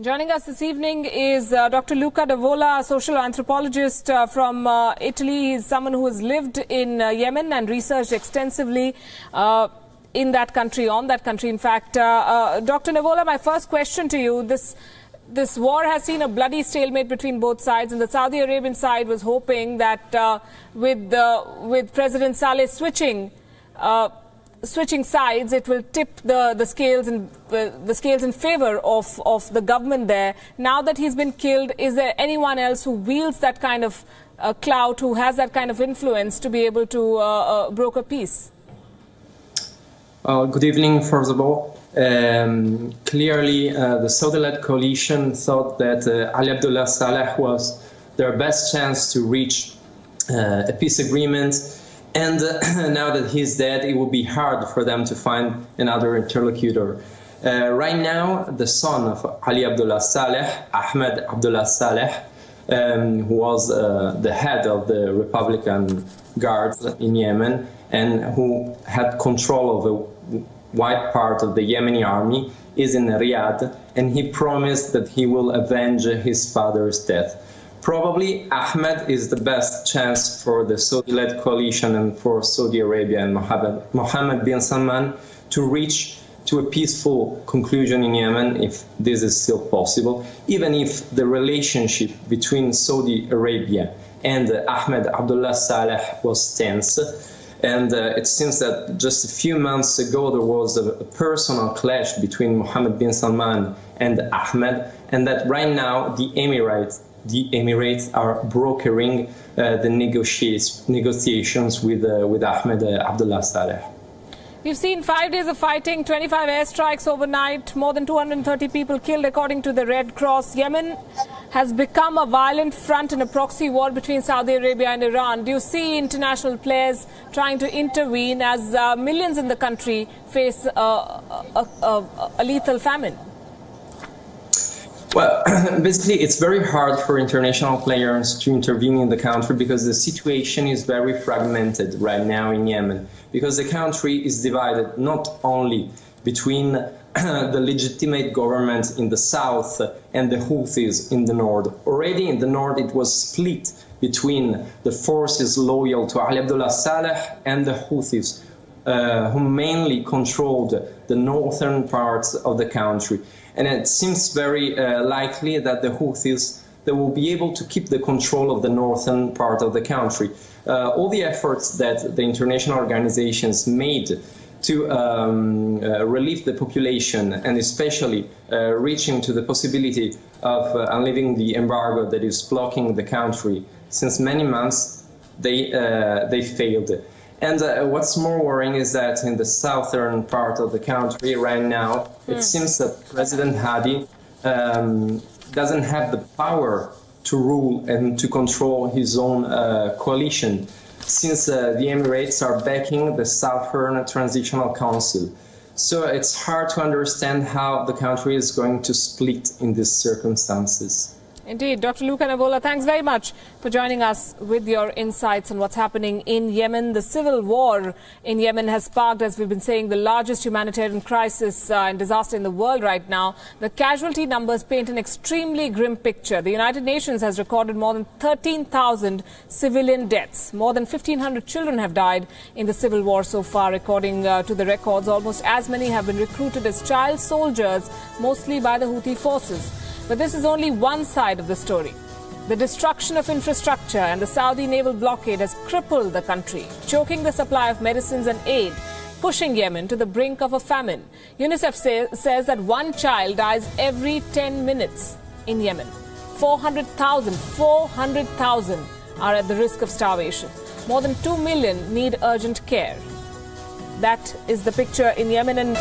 Joining us this evening is Dr. Luca D'Avola, a social anthropologist from Italy. He's someone who has lived in Yemen and researched extensively in that country, on that country. In fact, Dr. D'Avola, my first question to you, this war has seen a bloody stalemate between both sides, and the Saudi Arabian side was hoping that with President Saleh switching sides, it will tip the scales in favor of the government there. Now that he's been killed, is there anyone else who wields that kind of clout, who has that kind of influence to be able to broker peace? Good evening, first of all. Clearly, the Saudi-led coalition thought that Ali Abdullah Saleh was their best chance to reach a peace agreement. And now that he's dead, it will be hard for them to find another interlocutor. Right now, the son of Ali Abdullah Saleh, Ahmed Abdullah Saleh, who was the head of the Republican Guards in Yemen and who had control of a wide part of the Yemeni army, is in Riyadh, and he promised that he will avenge his father's death. Probably Ahmed is the best chance for the Saudi-led coalition and for Saudi Arabia and Mohammed bin Salman to reach to a peaceful conclusion in Yemen, if this is still possible, even if the relationship between Saudi Arabia and Ahmed Abdullah Saleh was tense. And it seems that just a few months ago there was a personal clash between Mohammed bin Salman and Ahmed, and that right now the Emirates are brokering the negotiations with Ahmed Abdullah Saleh. We've seen 5 days of fighting, 25 airstrikes overnight, more than 230 people killed according to the Red Cross. Yemen has become a violent front in a proxy war between Saudi Arabia and Iran. Do you see international players trying to intervene as millions in the country face a lethal famine? Well, basically, it's very hard for international players to intervene in the country because the situation is very fragmented right now in Yemen, because the country is divided not only between the legitimate government in the south and the Houthis in the north. Already in the north, it was split between the forces loyal to Ali Abdullah Saleh and the Houthis, who mainly controlled the northern parts of the country. And it seems very likely that the Houthis, they will be able to keep the control of the northern part of the country. All the efforts that the international organizations made to relieve the population, and especially reaching to the possibility of unleaving the embargo that is blocking the country since many months, they failed. And what's more worrying is that in the southern part of the country right now, it seems that President Hadi doesn't have the power to rule and to control his own coalition, since the Emirates are backing the Southern Transitional Council. So it's hard to understand how the country is going to split in these circumstances. Indeed. Dr. Luca D'Avola, thanks very much for joining us with your insights on what's happening in Yemen. The civil war in Yemen has sparked, as we've been saying, the largest humanitarian crisis and disaster in the world right now. The casualty numbers paint an extremely grim picture. The United Nations has recorded more than 13,000 civilian deaths. More than 1,500 children have died in the civil war so far, according to the records. Almost as many have been recruited as child soldiers, mostly by the Houthi forces. But this is only one side of the story. The destruction of infrastructure and the Saudi naval blockade has crippled the country, choking the supply of medicines and aid, pushing Yemen to the brink of a famine. UNICEF says that one child dies every 10 minutes in Yemen. 400,000 are at the risk of starvation. More than 2 million need urgent care. That is the picture in Yemen. And